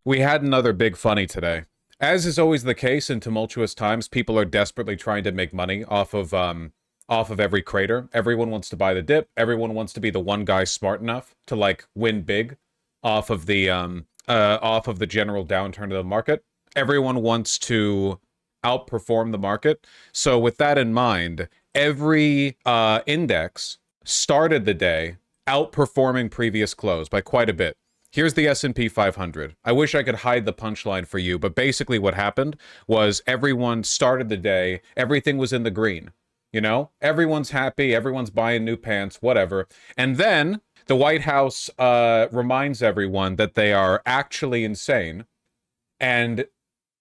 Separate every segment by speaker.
Speaker 1: We had another big funny today. As is always the case in tumultuous times, people are desperately trying to make money off of every crater. Everyone wants to buy the dip. Everyone wants to be the one guy smart enough to like win big off of the general downturn of the market. Everyone wants to outperform the market. So with that in mind, every index started the day outperforming previous close by quite a bit. Here's the S&P 500. I wish I could hide the punchline for you, but basically what happened was everyone started the day, everything was in the green. You know, everyone's happy, everyone's buying new pants, whatever. And then the White House reminds everyone that they are actually insane, and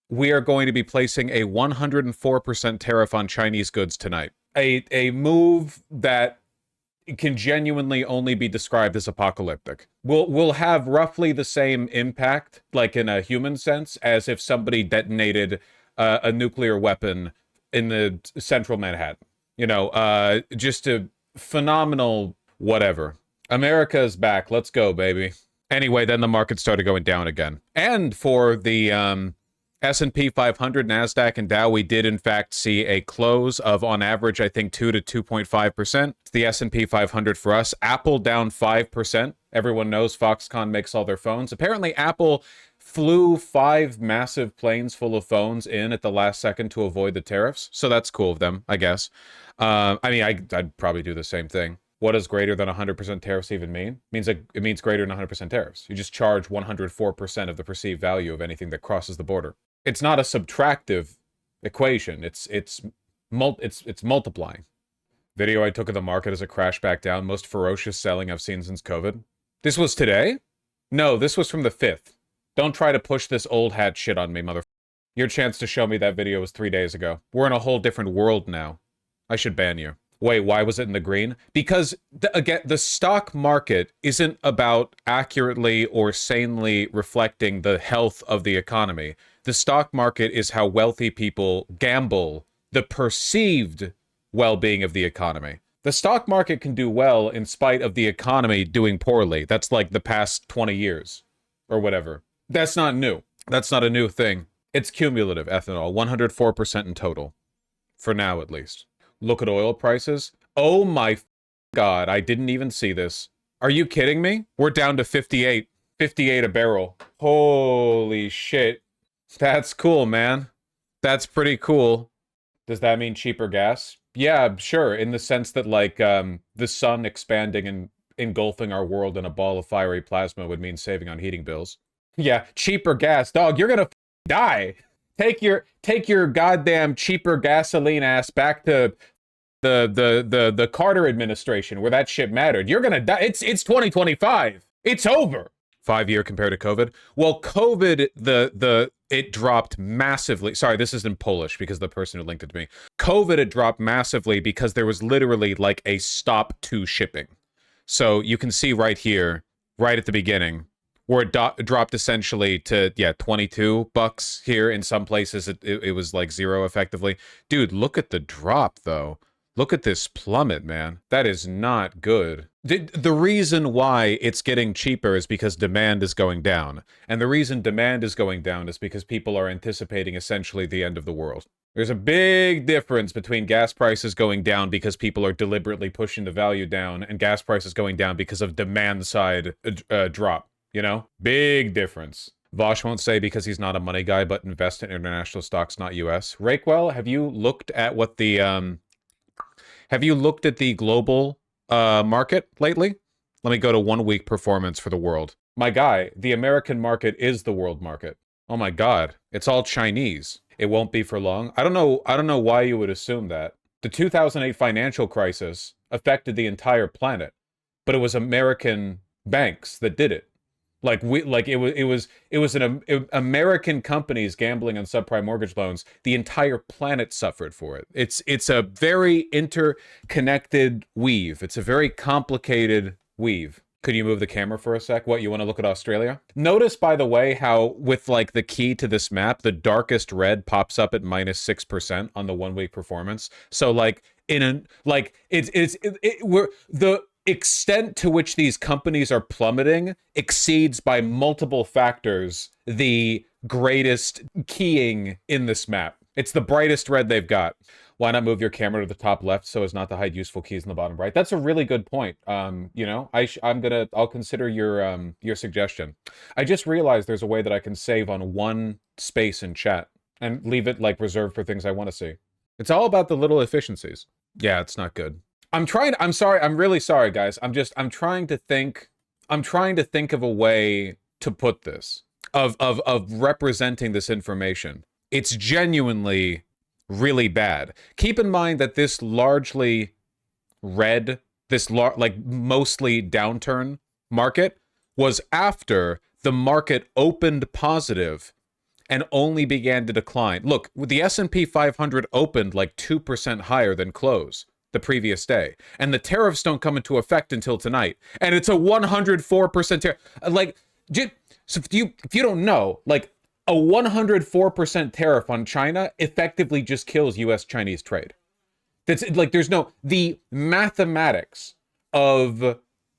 Speaker 1: we are going to be placing a 104% tariff on Chinese goods tonight. A move that can genuinely only be described as apocalyptic. Will have roughly the same impact, like in a human sense, as if somebody detonated a nuclear weapon in the central Manhattan. You know, just a phenomenal whatever. America is back. Let's go, baby. Anyway, then the market started going down again. And for the S&P 500, NASDAQ, and Dow, we did in fact see a close of, on average, I think 2 to 2.5%. It's the S&P 500 for us. Apple down 5%. Everyone knows Foxconn makes all their phones. Apparently, Apple flew 5 massive planes full of phones in at the last second to avoid the tariffs. So that's cool of them, I guess. I mean, I'd probably do the same thing. What does greater than 100% tariffs even mean? It means greater than 100% tariffs. You just charge 104% of the perceived value of anything that crosses the border. It's not a subtractive equation. It's multiplying. Video I took of the market as it crashed back down. Most ferocious selling I've seen since COVID. This was today? No, this was from the 5th. Don't try to push this old hat shit on me, motherfucker. Your chance to show me that video was 3 days ago. We're in a whole different world now. I should ban you. Wait, why was it in the green? Because, again, the stock market isn't about accurately or sanely reflecting the health of the economy. The stock market is how wealthy people gamble the perceived well-being of the economy. The stock market can do well in spite of the economy doing poorly. That's like the past 20 years or whatever. That's not new. That's not a new thing. It's cumulative ethanol, 104% in total. For now, at least. Look at oil prices. Oh my God, I didn't even see this. Are you kidding me? We're down to 58 a barrel. Holy shit. That's cool, man. That's pretty cool. Does that mean cheaper gas? Yeah, sure. In the sense that, like, the sun expanding and engulfing our world in a ball of fiery plasma would mean saving on heating bills. Yeah, cheaper gas. Dog, you're gonna die. Take your goddamn cheaper gasoline ass back to the Carter administration where that shit mattered. You're gonna die. It's 2025. It's over. 5-year compared to COVID. Well, COVID, it dropped massively. Sorry, this is in Polish because the person who linked it to me. COVID had dropped massively because there was literally like a stop to shipping. So you can see right here, right at the beginning, where it dropped essentially to, yeah, $22 here. In some places, it was like zero effectively. Dude, look at the drop, though. Look at this plummet, man. That is not good. The reason why it's getting cheaper is because demand is going down. And the reason demand is going down is because people are anticipating essentially the end of the world. There's a big difference between gas prices going down because people are deliberately pushing the value down and gas prices going down because of demand side drop. You know? Big difference. Vosh won't say because he's not a money guy, but invest in international stocks, not US. Rakewell, have you looked at what the... Have you looked at the global market lately? Let me go to 1 week performance for the world. My guy, the American market is the world market. Oh my God, it's all Chinese. It won't be for long. I don't know why you would assume that. The 2008 financial crisis affected the entire planet, but it was American banks that did it. It was an American companies gambling on subprime mortgage loans. The entire planet suffered for it. It's a very interconnected weave. It's a very complicated weave. Could you move the camera for a sec? What, you want to look at Australia? Notice, by the way, how with like the key to this map, the darkest red pops up at -6% on the 1 week performance. So like we're extent to which these companies are plummeting exceeds by multiple factors the greatest keying in this map. It's the brightest red they've got. Why not move your camera to the top left so as not to hide useful keys in the bottom right? That's a really good point. You know, I'll consider your suggestion. I just realized there's a way that I can save on one space in chat and leave it like reserved for things I want to see. It's all about the little efficiencies. Yeah, it's not good. I'm sorry, I'm really sorry, guys. I'm trying to think of a way to put this, of representing this information. It's genuinely really bad. Keep in mind that this largely red, like mostly downturn market was after the market opened positive and only began to decline. Look, the S&P 500 opened like 2% higher than close the previous day, and the tariffs don't come into effect until tonight, and it's a 104% tariff. Like, so if you don't know, like, a 104% tariff on China effectively just kills U.S.-Chinese trade. That's like, there's no, the mathematics of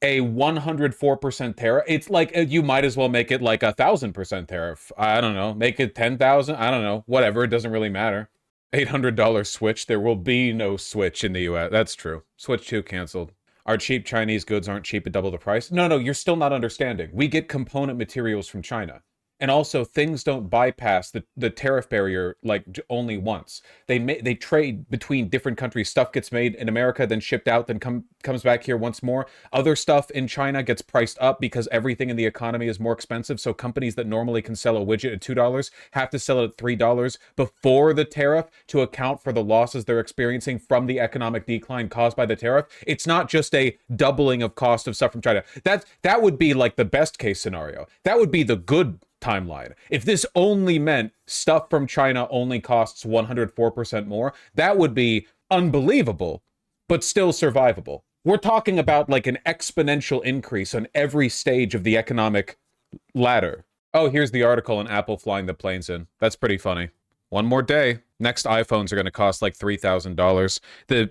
Speaker 1: a 104% tariff, it's like, you might as well make it like 1,000% tariff. I don't know, make it 10,000, I don't know, whatever, it doesn't really matter. $800 Switch, there will be no Switch in the US. That's true. Switch 2 canceled. Our cheap Chinese goods aren't cheap at double the price. No, you're still not understanding. We get component materials from China. And also, things don't bypass the tariff barrier like only once. They trade between different countries. Stuff gets made in America, then shipped out, then comes back here once more. Other stuff in China gets priced up because everything in the economy is more expensive. So companies that normally can sell a widget at $2 have to sell it at $3 before the tariff to account for the losses they're experiencing from the economic decline caused by the tariff. It's not just a doubling of cost of stuff from China. That would be like the best case scenario. That would be the good timeline. If this only meant stuff from China only costs 104% more, that would be unbelievable, but still survivable. We're talking about like an exponential increase on every stage of the economic ladder. Oh, here's the article on Apple flying the planes in. That's pretty funny. One more day. Next iPhones are going to cost like $3,000. The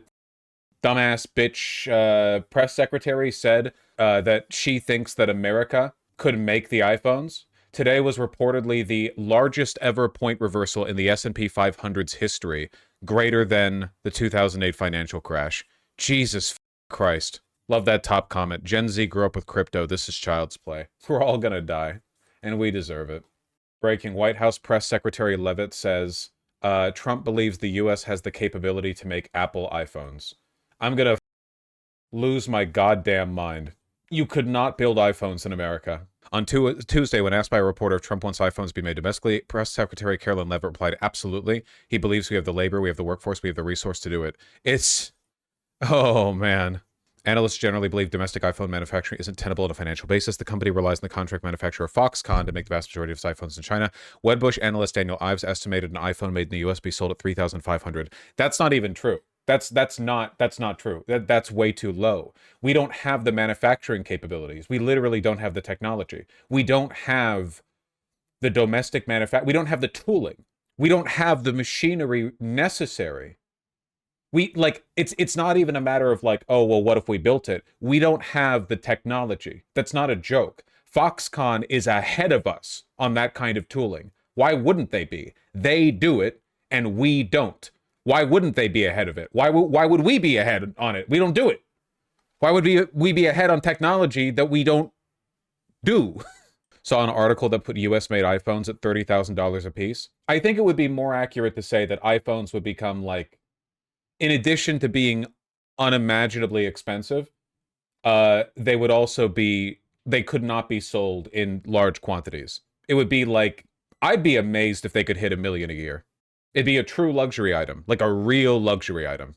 Speaker 1: dumbass bitch press secretary said that she thinks that America could make the iPhones. Today was reportedly the largest ever point reversal in the S&P 500's history, greater than the 2008 financial crash. Jesus Christ. Love that top comment. Gen Z grew up with crypto. This is child's play. We're all gonna die, and we deserve it. Breaking. White House Press Secretary Leavitt says, Trump believes the U.S. has the capability to make Apple iPhones. I'm gonna lose my goddamn mind. You could not build iPhones in America. On Tuesday, when asked by a reporter if Trump wants iPhones to be made domestically, Press Secretary Carolyn Leavitt replied, absolutely. He believes we have the labor, we have the workforce, we have the resource to do it. Oh, man. Analysts generally believe domestic iPhone manufacturing isn't tenable on a financial basis. The company relies on the contract manufacturer Foxconn to make the vast majority of its iPhones in China. Wedbush analyst Daniel Ives estimated an iPhone made in the U.S. be sold at $3,500. That's not even true. That's not true. That's way too low. We don't have the manufacturing capabilities. We literally don't have the technology. We don't have the domestic we don't have the tooling. We don't have the machinery necessary. It's not even a matter of like, oh, well, what if we built it? We don't have the technology. That's not a joke. Foxconn is ahead of us on that kind of tooling. Why wouldn't they be? They do it and we don't. Why wouldn't they be ahead of it? Why would we be ahead on it? We don't do it. Why would we be ahead on technology that we don't do? Saw an article that put US-made iPhones at $30,000 a piece. I think it would be more accurate to say that iPhones would become like, in addition to being unimaginably expensive, they would also be, they could not be sold in large quantities. It would be like, I'd be amazed if they could hit 1 million a year. It'd be a true luxury item, like a real luxury item.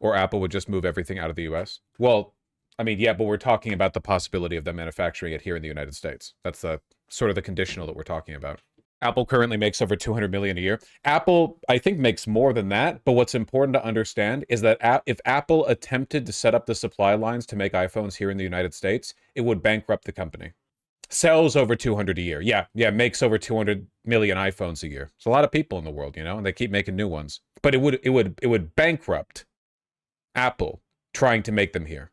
Speaker 1: Or Apple would just move everything out of the US. Well, I mean, yeah, but we're talking about the possibility of them manufacturing it here in the United States. That's the sort of the conditional that we're talking about. Apple currently makes over 200 million a year. Apple, I think, makes more than that. But what's important to understand is that if Apple attempted to set up the supply lines to make iPhones here in the United States, it would bankrupt the company. Sells over 200 a year. Yeah, makes over 200 million iPhones a year. It's a lot of people in the world, you know, and they keep making new ones. But it would bankrupt Apple trying to make them here.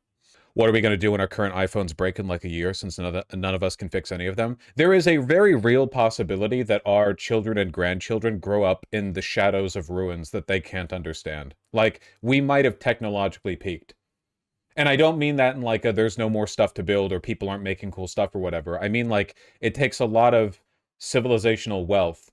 Speaker 1: What are we going to do when our current iPhones break in like a year since none of us can fix any of them? There is a very real possibility that our children and grandchildren grow up in the shadows of ruins that they can't understand. Like, we might have technologically peaked. And I don't mean that in like a there's no more stuff to build or people aren't making cool stuff or whatever. I mean like it takes a lot of civilizational wealth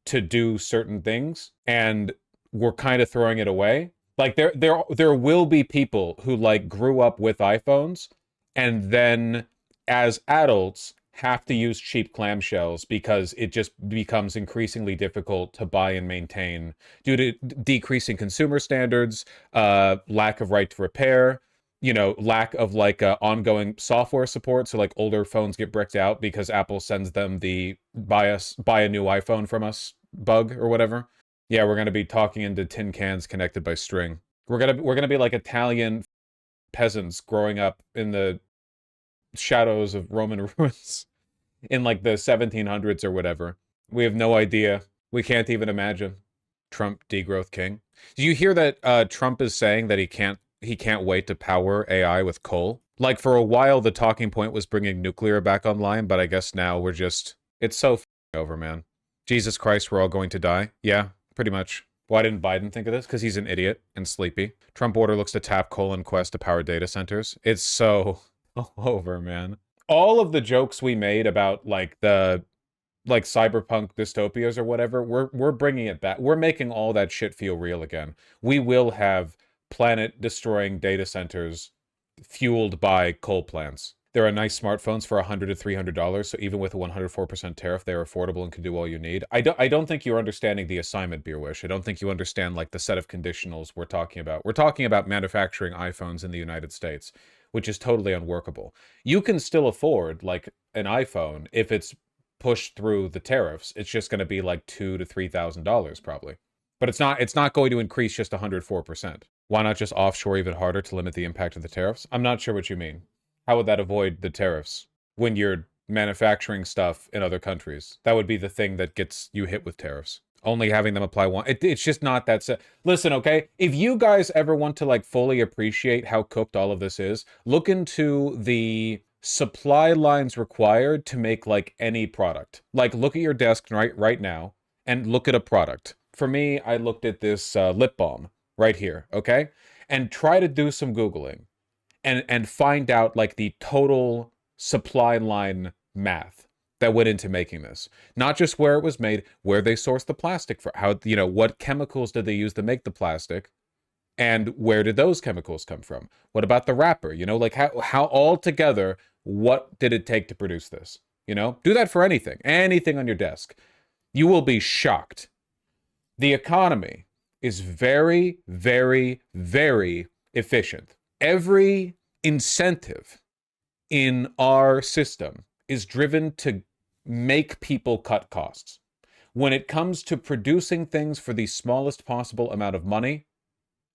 Speaker 1: to do certain things, and we're kind of throwing it away. Like there will be people who like grew up with iPhones and then as adults have to use cheap clamshells because it just becomes increasingly difficult to buy and maintain due to decreasing consumer standards, lack of right to repair, you know, lack of like ongoing software support. So like older phones get bricked out because Apple sends them the buy a new iPhone from us bug or whatever. Yeah, we're gonna be talking into tin cans connected by string. We're gonna be like Italian peasants growing up in the shadows of Roman ruins in like the 1700s or whatever. We have no idea. We can't even imagine. Trump degrowth king. Do you hear that Trump is saying that he can't wait to power AI with coal? Like for a while the talking point was bringing nuclear back online, but I guess now we're just it's so over, man. Jesus Christ, we're all going to die. Yeah, pretty much. Why didn't Biden think of this? Because he's an idiot and sleepy. Trump order looks to tap coal and Quest to power data centers. It's so over, man. All of the jokes we made about like the cyberpunk dystopias or whatever, we're bringing it back. We're making all that shit feel real again. We will have planet destroying data centers fueled by coal plants. There are nice smartphones for $100 to $300, so even with a 104% tariff, they're affordable and can do all you need. I don't think you're understanding the assignment, Beerwish. I don't think you understand like the set of conditionals we're talking about. We're talking about manufacturing iPhones in the United States, which is totally unworkable. You can still afford like an iPhone if it's pushed through the tariffs. It's just going to be like $2,000 to $3,000 probably. But it's not going to increase just 104%. Why not just offshore even harder to limit the impact of the tariffs? I'm not sure what you mean. How would that avoid the tariffs when you're manufacturing stuff in other countries? That would be the thing that gets you hit with tariffs. Only having them apply one. It's just not that. Listen, okay? If you guys ever want to like fully appreciate how cooked all of this is, look into the supply lines required to make like any product. Like look at your desk right now and look at a product. For me, I looked at this lip balm right here, okay? And try to do some Googling and find out like the total supply line math that went into making this. Not just where it was made, where they sourced the plastic for, how, you know, what chemicals did they use to make the plastic, and where did those chemicals come from? What about the wrapper? You know, like how all together, what did it take to produce this? You know, do that for anything on your desk. You will be shocked. The economy is very, very, very efficient. Every incentive in our system is driven to make people cut costs. When it comes to producing things for the smallest possible amount of money,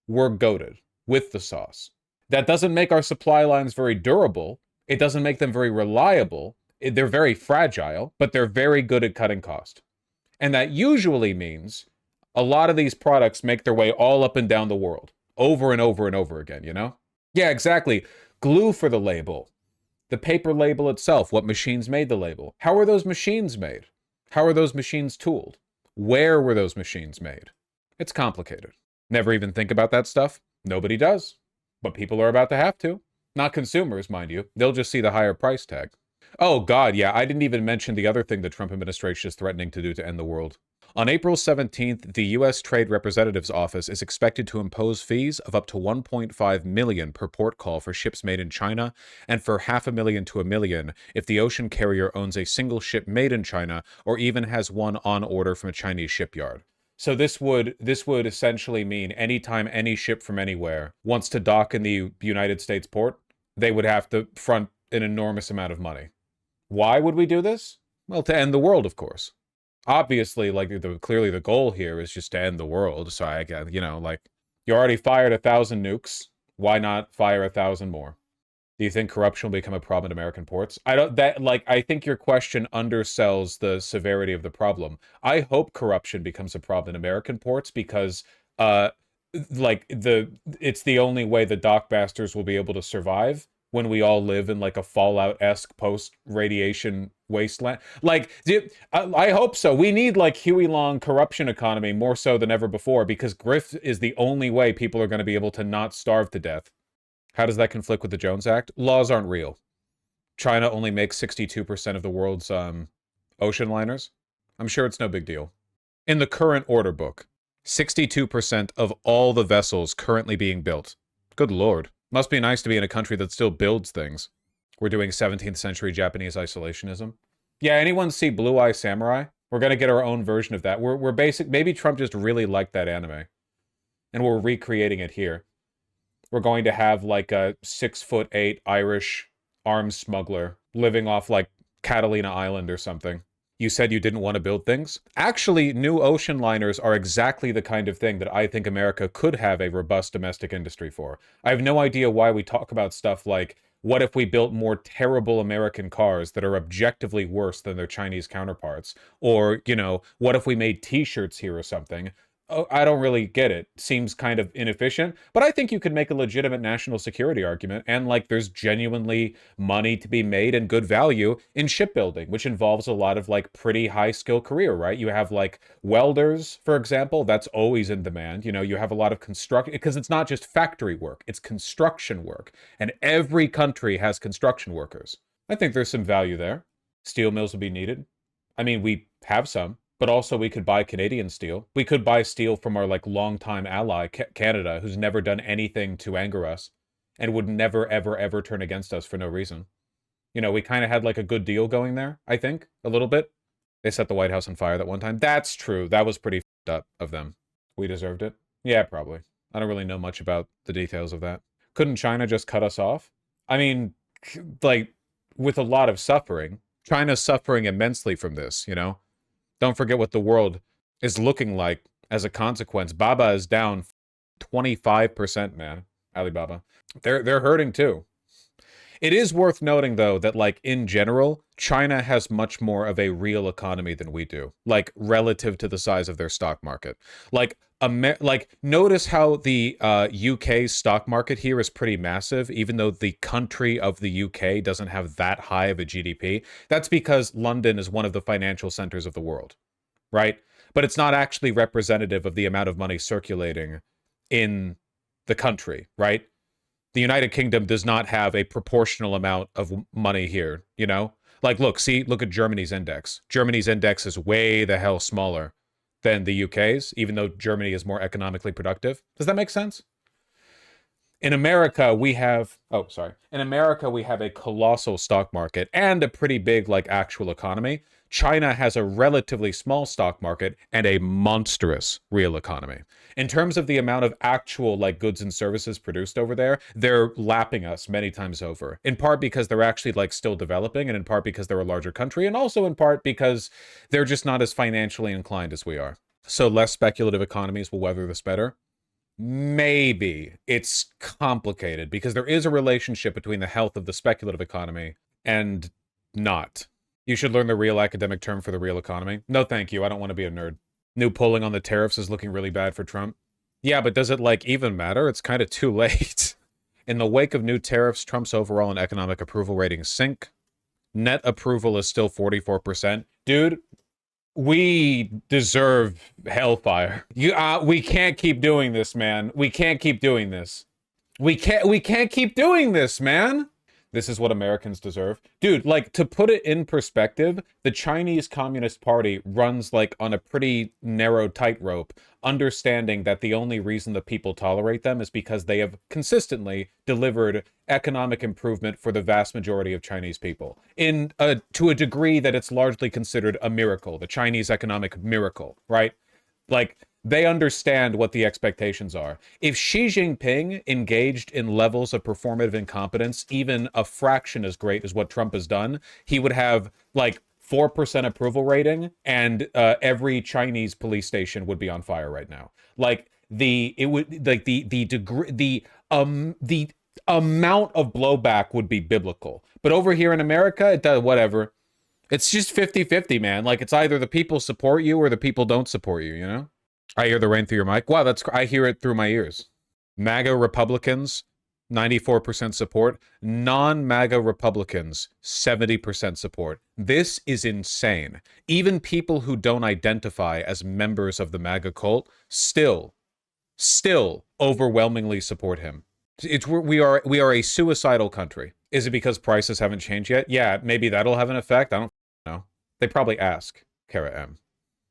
Speaker 1: we're goated with the sauce. That doesn't make our supply lines very durable. It doesn't make them very reliable. They're very fragile, but they're very good at cutting cost. And that usually means a lot of these products make their way all up and down the world, over and over and over again, you know? Yeah, exactly. Glue for the label. The paper label itself. What machines made the label? How were those machines made? How are those machines tooled? Where were those machines made? It's complicated. Never even think about that stuff? Nobody does. But people are about to have to. Not consumers, mind you. They'll just see the higher price tag. Oh, God, yeah, I didn't even mention the other thing the Trump administration is threatening to do to end the world. On April 17th, the U.S. Trade Representative's Office is expected to impose fees of up to $1.5 million per port call for ships made in China, and for $500,000 to $1 million if the ocean carrier owns a single ship made in China or even has one on order from a Chinese shipyard. So this would essentially mean anytime any ship from anywhere wants to dock in the United States port, they would have to front an enormous amount of money. Why would we do this? Well, to end the world, of course. Obviously, like clearly the goal here is just to end the world. So I guess, you know, like you already fired 1,000 nukes. Why not fire 1,000 more? Do you think corruption will become a problem in American ports? I think your question undersells the severity of the problem. I hope corruption becomes a problem in American ports because it's the only way the dockmasters will be able to survive when we all live in like a Fallout-esque post-radiation wasteland? Like, I hope so. We need like Huey Long corruption economy more so than ever before, because grift is the only way people are going to be able to not starve to death. How does that conflict with the Jones Act? Laws aren't real. China only makes 62% of the world's ocean liners. I'm sure it's no big deal. In the current order book, 62% of all the vessels currently being built. Good lord. Must be nice to be in a country that still builds things. We're doing 17th century Japanese isolationism. Yeah, anyone see Blue Eye Samurai? We're gonna get our own version of that. We're basic. Maybe Trump just really liked that anime, and we're recreating it here. We're going to have like a 6'8" Irish arms smuggler living off like Catalina Island or something. You said you didn't want to build things? Actually, new ocean liners are exactly the kind of thing that I think America could have a robust domestic industry for. I have no idea why we talk about stuff like, what if we built more terrible American cars that are objectively worse than their Chinese counterparts? Or, you know, what if we made t-shirts here or something? Oh, I don't really get it. Seems kind of inefficient, but I think you could make a legitimate national security argument, and like there's genuinely money to be made and good value in shipbuilding, which involves a lot of like pretty high skill career, right? You have like welders, for example, that's always in demand. You know, you have a lot of construction, because it's not just factory work, it's construction work, and every country has construction workers. I think there's some value there. Steel mills will be needed. I mean, we have some. But also we could buy Canadian steel. We could buy steel from our like longtime ally, Canada, who's never done anything to anger us and would never, ever, ever turn against us for no reason. You know, we kind of had like a good deal going there, I think, a little bit. They set the White House on fire that one time. That's true. That was pretty f***ed up of them. We deserved it. Yeah, probably. I don't really know much about the details of that. Couldn't China just cut us off? I mean, like, with a lot of suffering. China's suffering immensely from this, you know? Don't forget what the world is looking like as a consequence. Baba is down 25%, man. Alibaba. They're hurting too. It is worth noting, though, that, like, in general, China has much more of a real economy than we do, like, relative to the size of their stock market. Like, notice how the UK's stock market here is pretty massive, even though the country of the UK doesn't have that high of a GDP. That's because London is one of the financial centers of the world, right? But it's not actually representative of the amount of money circulating in the country, right? The United Kingdom does not have a proportional amount of money here, you know? Like, look at Germany's index. Germany's index is way the hell smaller than the UK's, even though Germany is more economically productive. Does that make sense? In America, we have a colossal stock market and a pretty big, like, actual economy. China has a relatively small stock market and a monstrous real economy. In terms of the amount of actual, like, goods and services produced over there, they're lapping us many times over. In part because they're actually, like, still developing, and in part because they're a larger country, and also in part because they're just not as financially inclined as we are. So less speculative economies will weather this better. Maybe. It's complicated because there is a relationship between the health of the speculative economy and not. You should learn the real academic term for the real economy. No, thank you. I don't want to be a nerd. New polling on the tariffs is looking really bad for Trump. Yeah, but does it, like, even matter? It's kind of too late. In the wake of new tariffs, Trump's overall and economic approval ratings sink. Net approval is still 44%. Dude, we deserve hellfire. We can't keep doing this, man. We can't keep doing this. We can't keep doing this, man. This is what Americans deserve. Dude, like, to put it in perspective, the Chinese Communist Party runs, like, on a pretty narrow tightrope, understanding that the only reason the people tolerate them is because they have consistently delivered economic improvement for the vast majority of Chinese people. To a degree that it's largely considered a miracle, the Chinese economic miracle, right? Like, they understand what the expectations are. If Xi Jinping engaged in levels of performative incompetence, even a fraction as great as what Trump has done, he would have like 4% approval rating, and every Chinese police station would be on fire right now. Like the amount of blowback would be biblical. But over here in America, it does whatever. It's just 50-50, man. Like, it's either the people support you or the people don't support you, you know? I hear the rain through your mic. Wow, I hear it through my ears. MAGA Republicans 94% support. Non-MAGA Republicans, 70% support. This is insane. Even people who don't identify as members of the MAGA cult still overwhelmingly support him. We are a suicidal country. Is it because prices haven't changed yet? Yeah, maybe that'll have an effect. I don't know. They probably ask Kara M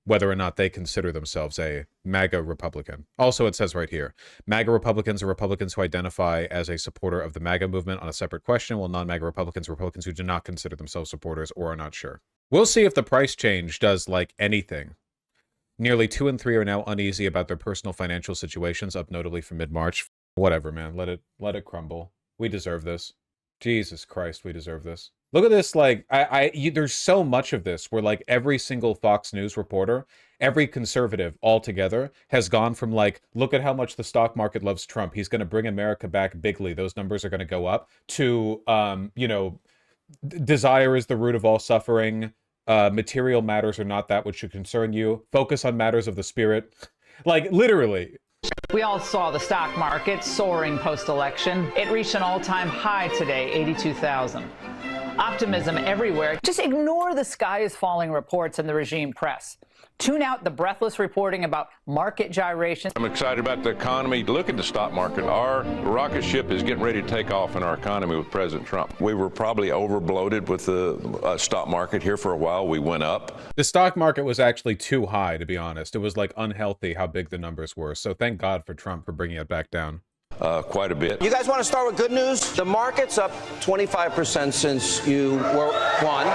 Speaker 1: whether or not they consider themselves a MAGA Republican. Also, it says right here, MAGA Republicans are Republicans who identify as a supporter of the MAGA movement on a separate question, while non-MAGA Republicans are Republicans who do not consider themselves supporters or are not sure. We'll see if the price change does, like, anything. Nearly 2 in 3 are now uneasy about their personal financial situations, up notably from mid-March. Whatever, man. Let it crumble. We deserve this. Jesus Christ, we deserve this. Look at this, like, there's so much of this where, like, every single Fox News reporter, every conservative altogether has gone from, like, look at how much the stock market loves Trump. He's going to bring America back bigly. Those numbers are going to go up to, you know, desire is the root of all suffering. Material matters are not that which should concern you. Focus on matters of the spirit. Like, literally.
Speaker 2: We all saw the stock market soaring post-election. It reached an all-time high today, 82,000. Optimism everywhere. Just ignore the sky is falling reports in the regime press. Tune out the breathless reporting about market gyrations.
Speaker 3: I'm excited about the economy. Look at the stock market. Our rocket ship is getting ready to take off in our economy with President Trump. We were probably overbloated with the stock market here for a while. We went up.
Speaker 1: The stock market was actually too high, to be honest. It was, like, unhealthy how big the numbers were. So thank God for Trump for bringing it back down.
Speaker 3: Quite a bit.
Speaker 4: You guys want to start with good news? The market's up 25% since you won.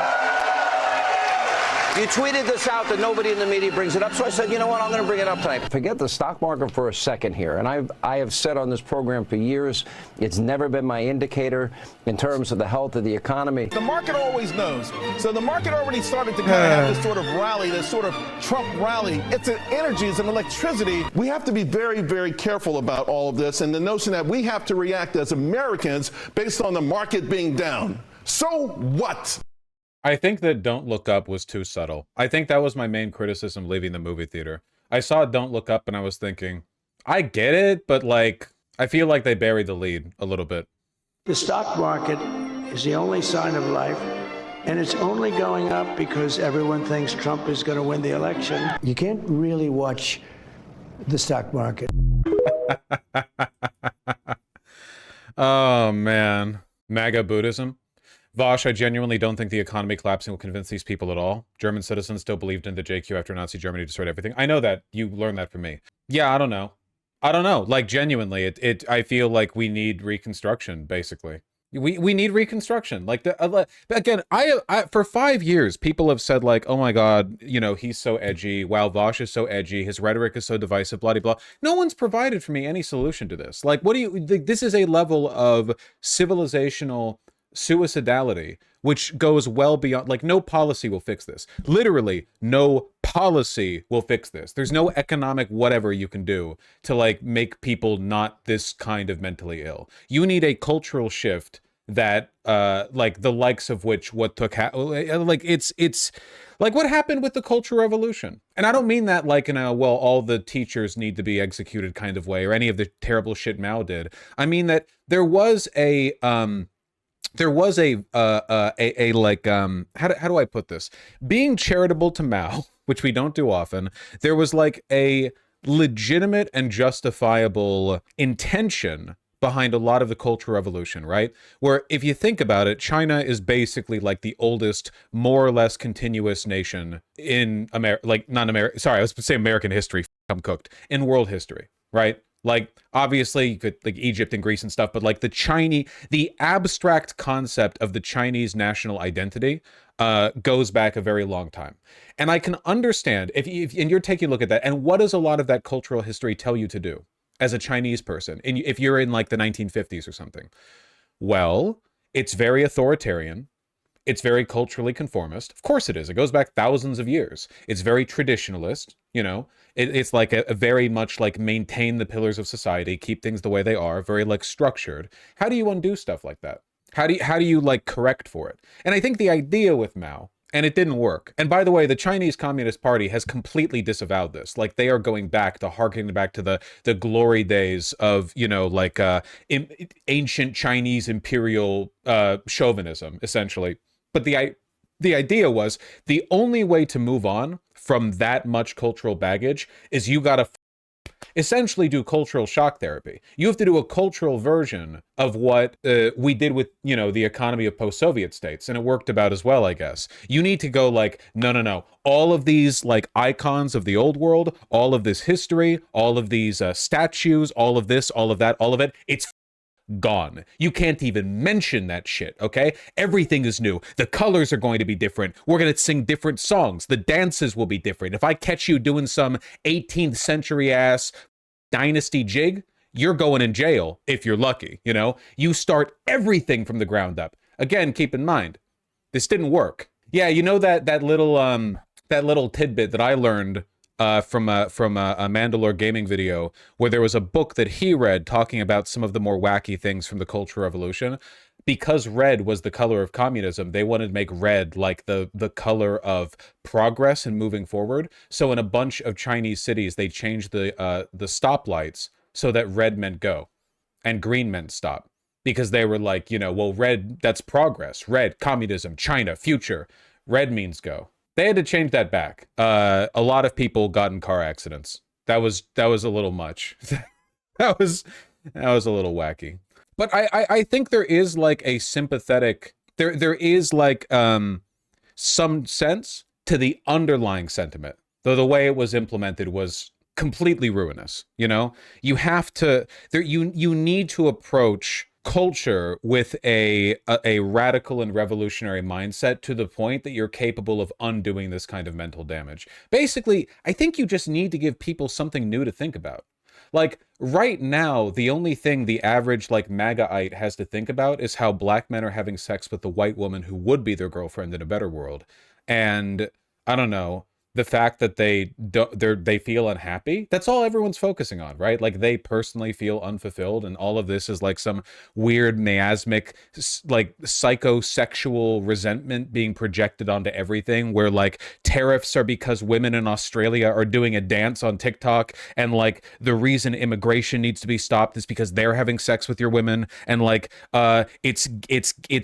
Speaker 4: You tweeted this out that nobody in the media brings it up, so I said, you know what, I'm going to bring it up tonight.
Speaker 5: Forget the stock market for a second here, and I have said on this program for years, it's never been my indicator in terms of the health of the economy.
Speaker 6: The market always knows. So the market already started to kind of have this sort of rally, this sort of Trump rally. It's an energy, it's an electricity. We have to be very, very careful about all of this and the notion that we have to react as Americans based on the market being down. So what?
Speaker 1: I think that Don't Look Up was too subtle. I think that was my main criticism leaving the movie theater. I saw Don't Look Up and I was thinking, I get it, but, like, I feel like they buried the lead a little bit.
Speaker 7: The stock market is the only sign of life, and it's only going up because everyone thinks Trump is going to win the election. You can't really watch the stock market.
Speaker 1: Oh, man. MAGA Buddhism. Vosh, I genuinely don't think the economy collapsing will convince these people at all. German citizens still believed in the JQ after Nazi Germany destroyed everything. I know that. You learned that from me. Yeah, I don't know. Like, genuinely, I feel like we need reconstruction, basically. We need reconstruction. Like, again, for 5 years, people have said, like, oh my God, you know, he's so edgy. Wow, Vosh is so edgy. His rhetoric is so divisive, blah, blah, blah. No one's provided for me any solution to this. Like, this is a level of civilizational suicidality, which goes well beyond, like, no policy will fix this. Literally, no policy will fix this. There's no economic whatever you can do to, like, make people not this kind of mentally ill. You need a cultural shift that, like, the likes of which what took, like, it's like what happened with the Cultural Revolution. And I don't mean that like in a, well, all the teachers need to be executed kind of way, or any of the terrible shit Mao did. I mean that there was a, like, how do I put this? Being charitable to Mao, which we don't do often, there was like a legitimate and justifiable intention behind a lot of the Cultural Revolution, right? Where if you think about it, China is basically like the oldest, more or less continuous nation in America, like not America, sorry, I was saying American history, I'm cooked, in world history, right? Like, obviously, you could, like, Egypt and Greece and stuff, but, like, the abstract concept of the Chinese national identity goes back a very long time. And I can understand, and you're taking a look at that, and what does a lot of that cultural history tell you to do as a Chinese person, and if you're in, like, the 1950s or something? Well, it's very authoritarian. It's very culturally conformist. Of course it is. It goes back thousands of years. It's very traditionalist, you know? It's like a very much like maintain the pillars of society, keep things the way they are, very like structured. How do you undo stuff like that? How do you like correct for it? And I think the idea with Mao, And it didn't work. And by the way, the Chinese Communist Party has completely disavowed this. Like, they are going back to harkening back to the glory days of, you know, like ancient Chinese imperial chauvinism, essentially. But the idea was the only way to move on from that much cultural baggage is you gotta essentially do cultural shock therapy. You have to do a cultural version of what we did with, you know, the economy of post-Soviet states, and it worked about as well, I guess. You need to go like, no. All of these like icons of the old world, all of this history, all of these statues, all of this, all of that, all of it, it's gone. You can't even mention that shit, okay? Everything is new. The colors are going to be different. We're going to sing different songs. The dances will be different. If I catch you doing some 18th century ass dynasty jig, you're going in jail if you're lucky, you know? You start everything from the ground up. Again, keep in mind, this didn't work. Yeah, you know that little tidbit that I learned from a Mandalore gaming video where there was a book that he read talking about some of the more wacky things from the Cultural Revolution. Because red was the color of communism, they wanted to make red like the color of progress and moving forward. So in a bunch of Chinese cities, they changed the stoplights so that red meant go and green meant stop. Because they were like, you know, well, red, that's progress. Red, communism, China, future. Red means go. They had to change that back. A lot of people got in car accidents. That was a little much. that was a little wacky. But I think there is like a sympathetic, there is like some sense to the underlying sentiment, though the way it was implemented was completely ruinous. You know, you have to you need to approach culture with a radical and revolutionary mindset to the point that you're capable of undoing this kind of mental damage. Basically, I think you just need to give people something new to think about. Like, right now, the only thing the average, like, MAGA-ite has to think about is how black men are having sex with the white woman who would be their girlfriend in a better world. And, I don't know, the fact that they feel unhappy, that's all everyone's focusing on, right? Like, they personally feel unfulfilled, and all of this is like some weird miasmic, like, psychosexual resentment being projected onto everything, where like tariffs are because women in Australia are doing a dance on TikTok, and like the reason immigration needs to be stopped is because they're having sex with your women, and like it's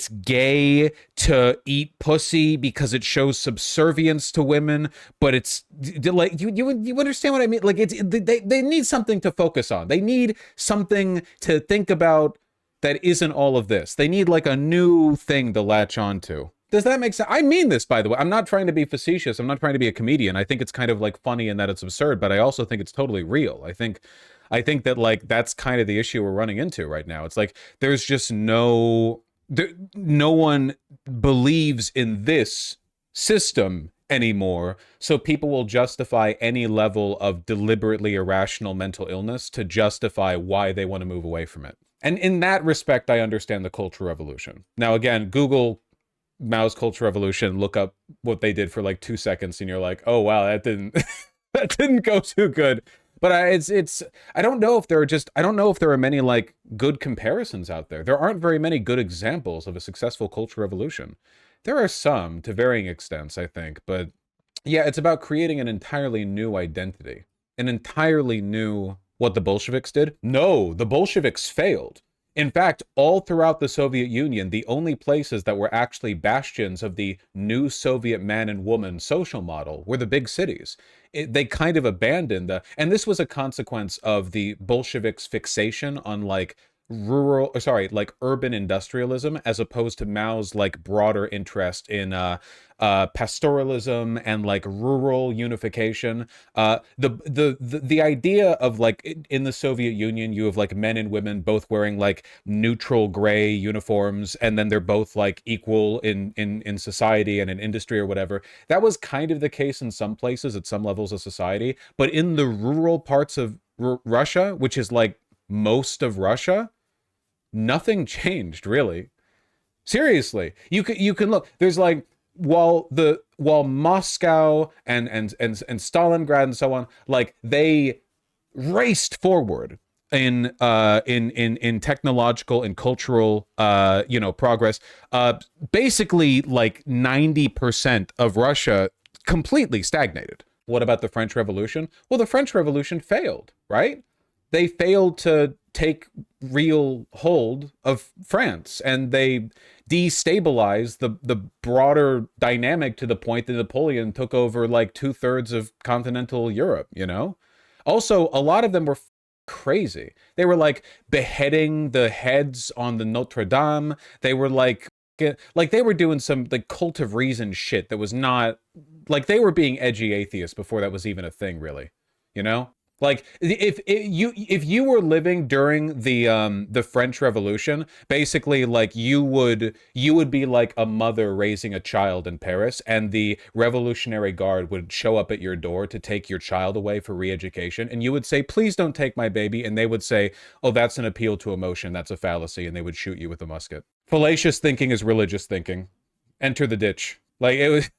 Speaker 1: gay to eat pussy because it shows subservience to women. But it's like you understand what I mean? Like, they need something to focus on. They need something to think about that isn't all of this. They need like a new thing to latch on to. Does that make sense? I mean this, by the way. I'm not trying to be facetious. I'm not trying to be a comedian. I think it's kind of like funny in that it's absurd, but I also think it's totally real. I think that like that's kind of the issue we're running into right now. It's like there's just no one believes in this system anymore, so people will justify any level of deliberately irrational mental illness to justify why they want to move away from it. And in that respect, I understand the Cultural Revolution. Now, again, Google Mao's Cultural Revolution, look up what they did for like 2 seconds, and you're like, oh wow, that didn't that didn't go too good. But I don't know if there are many like good comparisons out there. There aren't very many good examples of a successful Cultural Revolution. There are some to varying extents, I think, but yeah, it's about creating an entirely new identity, an entirely new. What the Bolsheviks did? No, the Bolsheviks failed. In fact, all throughout the Soviet Union, the only places that were actually bastions of the new Soviet man and woman social model were the big cities. They kind of abandoned and this was a consequence of the Bolsheviks' fixation on like urban industrialism, as opposed to Mao's like broader interest in pastoralism and like rural unification. The idea of like in the Soviet Union, you have like men and women both wearing like neutral gray uniforms, and then they're both like equal in society and in industry or whatever. That was kind of the case in some places at some levels of society, but in the rural parts of Russia, which is like most of Russia, nothing changed, really. Seriously, you can look. There's like while Moscow and Stalingrad and so on, like they raced forward. in technological and cultural progress. Basically, like 90% of Russia completely stagnated. What about the French Revolution? Well, the French Revolution failed, right? They failed to take real hold of France, and they destabilized the broader dynamic to the point that Napoleon took over like 2/3 of continental Europe, you know? Also, a lot of them were crazy. They were like beheading the heads on the Notre Dame. They were like they were doing some like cult of reason shit that was not like, they were being edgy atheists before that was even a thing, really, you know? Like, if you were living during the French Revolution, basically, like, you would be like a mother raising a child in Paris, and the Revolutionary Guard would show up at your door to take your child away for re-education, and you would say, "Please don't take my baby," and they would say, "Oh, that's an appeal to emotion. That's a fallacy," and they would shoot you with a musket. Fallacious thinking is religious thinking. Enter the ditch. Like, it was.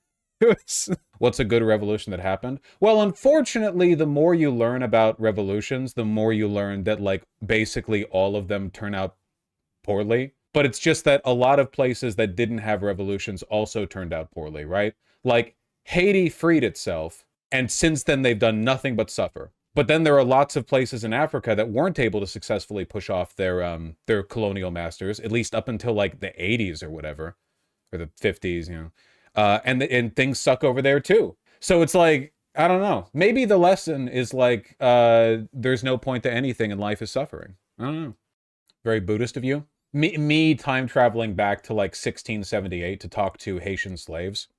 Speaker 1: What's a good revolution that happened? Well, unfortunately, the more you learn about revolutions, the more you learn that, like, basically all of them turn out poorly. But it's just that a lot of places that didn't have revolutions also turned out poorly, right? Like, Haiti freed itself, and since then they've done nothing but suffer. But then there are lots of places in Africa that weren't able to successfully push off their colonial masters, at least up until like the 80s or whatever, or the 50s, you know. And things suck over there too. So it's like, I don't know. Maybe the lesson is like, there's no point to anything and life is suffering. I don't know. Very Buddhist of you. Me time traveling back to like 1678 to talk to Haitian slaves.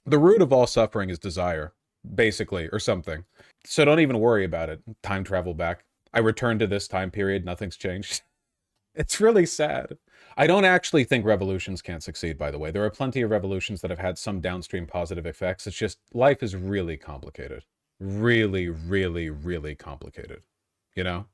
Speaker 1: The root of all suffering is desire, basically, or something. So don't even worry about it. Time travel back. I return to this time period. Nothing's changed. It's really sad. I don't actually think revolutions can't succeed, by the way. There are plenty of revolutions that have had some downstream positive effects. It's just, life is really complicated. Really, really, really complicated. You know?